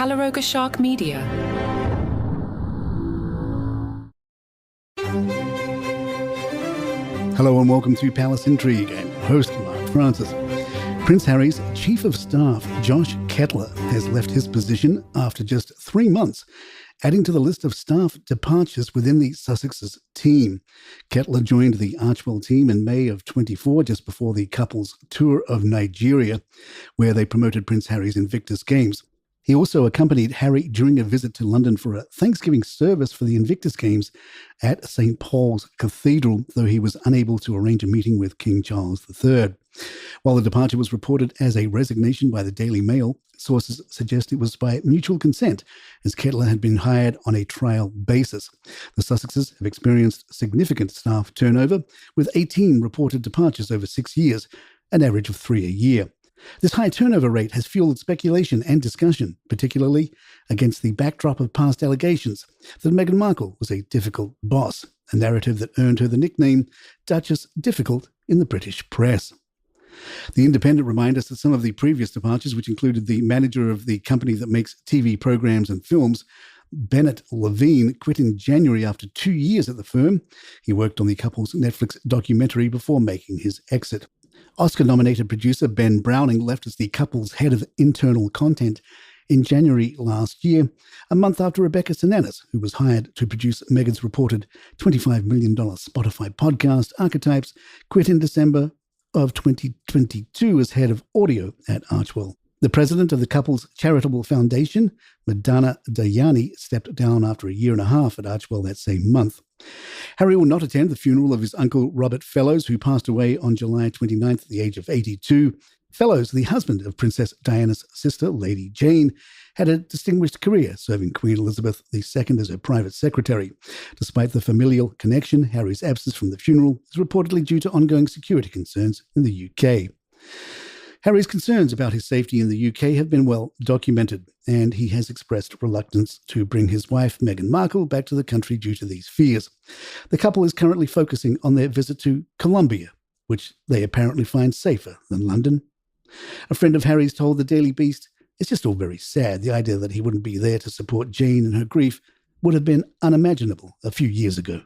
Calaroga Shark Media. Hello and welcome to Palace Intrigue. I'm host Mark Francis. Prince Harry's Chief of Staff, Josh Kettler, has left his position after just 3 months, adding to the list of staff departures within the Sussex's team. Kettler joined the Archwell team in May of 24, just before the couple's tour of Nigeria, where they promoted Prince Harry's Invictus Games. He also accompanied Harry during a visit to London for a Thanksgiving service for the Invictus Games at St. Paul's Cathedral, though he was unable to arrange a meeting with King Charles III. While the departure was reported as a resignation by the Daily Mail, sources suggest it was by mutual consent, as Kettler had been hired on a trial basis. The Sussexes have experienced significant staff turnover, with 18 reported departures over 6 years, an average of 3 a year. This high turnover rate has fueled speculation and discussion, particularly against the backdrop of past allegations that Meghan Markle was a difficult boss, a narrative that earned her the nickname Duchess Difficult in the British press. The Independent reminds us that some of the previous departures, which included the manager of the company that makes TV programs and films, Bennett Levine, quit in January after 2 years at the firm. He worked on the couple's Netflix documentary before making his exit. Oscar-nominated producer Ben Browning left as the couple's head of internal content in January last year, a month after Rebecca Sananis, who was hired to produce Meghan's reported $25 million Spotify podcast, Archetypes, quit in December of 2022 as head of audio at Archwell. The president of the couple's charitable foundation, Madana Dayani, stepped down after a year and a half at Archwell that same month. Harry will not attend the funeral of his uncle Robert Fellows, who passed away on July 29th at the age of 82. Fellows, the husband of Princess Diana's sister, Lady Jane, had a distinguished career serving Queen Elizabeth II as her private secretary. Despite the familial connection, Harry's absence from the funeral is reportedly due to ongoing security concerns in the UK. Harry's concerns about his safety in the UK have been well documented, and he has expressed reluctance to bring his wife, Meghan Markle, back to the country due to these fears. The couple is currently focusing on their visit to Colombia, which they apparently find safer than London. A friend of Harry's told the Daily Beast, "It's just all very sad. The idea that he wouldn't be there to support Jane in her grief would have been unimaginable a few years ago."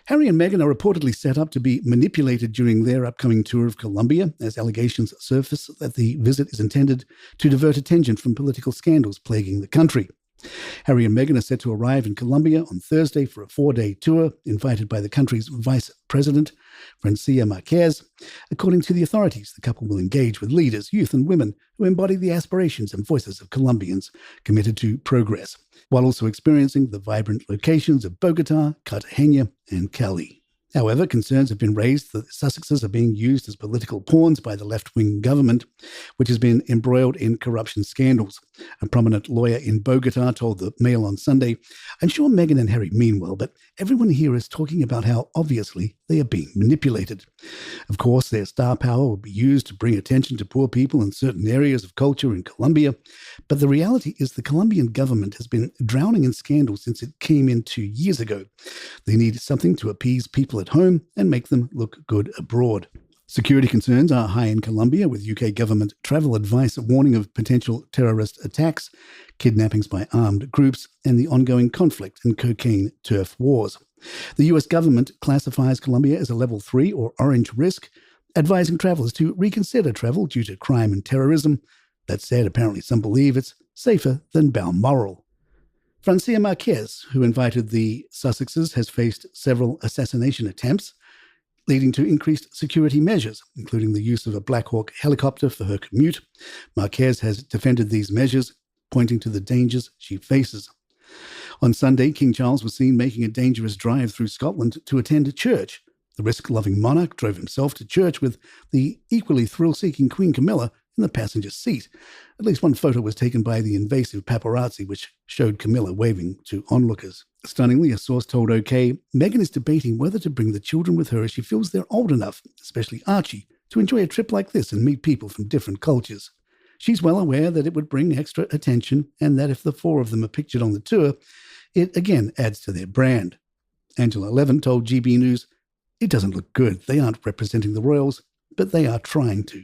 Harry and Meghan are reportedly set up to be manipulated during their upcoming tour of Colombia, as allegations surface that the visit is intended to divert attention from political scandals plaguing the country. Harry and Meghan are set to arrive in Colombia on Thursday for a 4-day tour, invited by the country's vice president, Francia Marquez. According to the authorities, the couple will engage with leaders, youth and women who embody the aspirations and voices of Colombians committed to progress, while also experiencing the vibrant locations of Bogota, Cartagena, and Cali. However, concerns have been raised that the Sussexes are being used as political pawns by the left-wing government, which has been embroiled in corruption scandals. A prominent lawyer in Bogota told the Mail on Sunday, "I'm sure Meghan and Harry mean well, but everyone here is talking about how obviously they are being manipulated. Of course, their star power will be used to bring attention to poor people in certain areas of culture in Colombia, but the reality is the Colombian government has been drowning in scandal since it came in 2 years ago. They need something to appease people at home and make them look good abroad." Security concerns are high in Colombia, with UK government travel advice warning of potential terrorist attacks, kidnappings by armed groups, and the ongoing conflict and cocaine turf wars. The US government classifies Colombia as a level 3 or orange risk, advising travelers to reconsider travel due to crime and terrorism. That said, apparently some believe it's safer than Balmoral. Francia Marquez, who invited the Sussexes, has faced several assassination attempts, leading to increased security measures, including the use of a Black Hawk helicopter for her commute. Marquez has defended these measures, pointing to the dangers she faces. On Sunday, King Charles was seen making a dangerous drive through Scotland to attend a church. The risk-loving monarch drove himself to church with the equally thrill-seeking Queen Camilla in the passenger seat. At least one photo was taken by the invasive paparazzi, which showed Camilla waving to onlookers. Stunningly, a source told OK, Meghan is debating whether to bring the children with her as she feels they're old enough, especially Archie, to enjoy a trip like this and meet people from different cultures. She's well aware that it would bring extra attention and that if the 4 of them are pictured on the tour, it again adds to their brand. Angela Levin told GB News, "It doesn't look good. They aren't representing the royals, but they are trying to.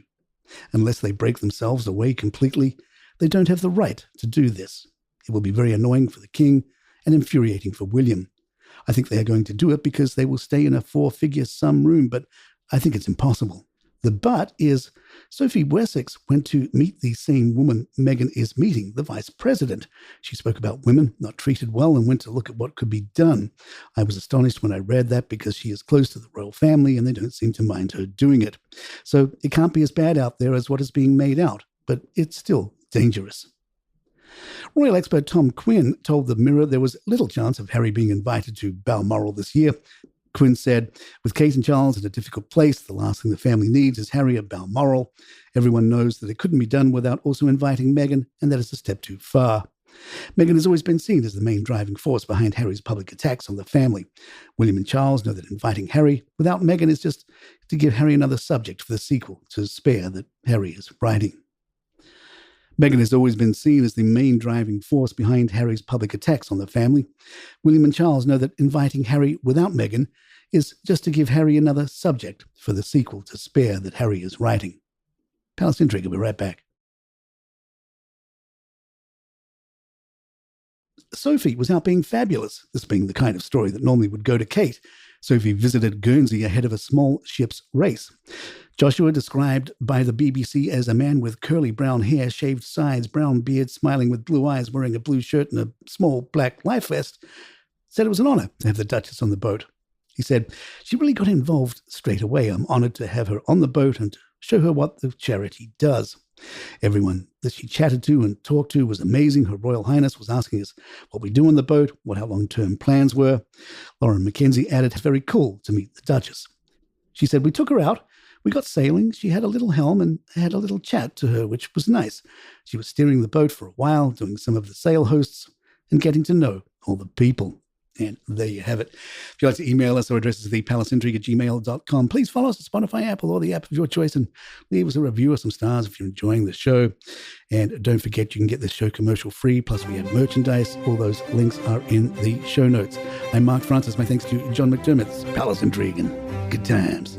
Unless they break themselves away completely, They don't have the right to do this. It will be very annoying for the king and infuriating for William. I think they are going to do it because they will stay in a 4-figure sum room, but I think it's impossible. The but is Sophie Wessex went to meet the same woman Meghan is meeting, the vice president. She spoke about women not treated well and went to look at what could be done. I was astonished when I read that because she is close to the royal family and they don't seem to mind her doing it. So it can't be as bad out there as what is being made out, but it's still dangerous. Royal expert Tom Quinn told the Mirror there was little chance of Harry being invited to Balmoral this year. Quinn said, with Kate and Charles in a difficult place, the last thing the family needs is Harry at Balmoral. Everyone knows that it couldn't be done without also inviting Meghan, and that is a step too far. Meghan has always been seen as the main driving force behind Harry's public attacks on the family. William and Charles know that inviting Harry without Meghan is just to give Harry another subject for the sequel to Spare that Harry is writing. Meghan has always been seen as the main driving force behind Harry's public attacks on the family. William and Charles know that inviting Harry without Meghan is just to give Harry another subject for the sequel to Spare that Harry is writing. Palace Intrigue will be right back. Sophie was out being fabulous, this being the kind of story that normally would go to Kate. Sophie visited Guernsey ahead of a small ship's race. Joshua, described by the BBC as a man with curly brown hair, shaved sides, brown beard, smiling with blue eyes, wearing a blue shirt and a small black life vest, said it was an honor to have the Duchess on the boat. He said, she really got involved straight away. I'm honored to have her on the boat and to show her what the charity does. Everyone that she chatted to and talked to was amazing. Her Royal Highness was asking us what we do on the boat, what our long-term plans were. Lauren Mackenzie added, very cool to meet the Duchess. She said, we took her out. We got sailing. She had a little helm and had a little chat to her, which was nice. She was steering the boat for a while, doing some of the sail hosts and getting to know all the people. And there you have it. If you'd like to email us, our address is thepalaceintrigue@gmail.com. Please follow us on Spotify, Apple, or the app of your choice, and leave us a review or some stars if you're enjoying the show. And don't forget, you can get this show commercial free, plus we have merchandise. All those links are in the show notes. I'm Mark Francis. My thanks to John McDermott. Palace Intrigue and good times.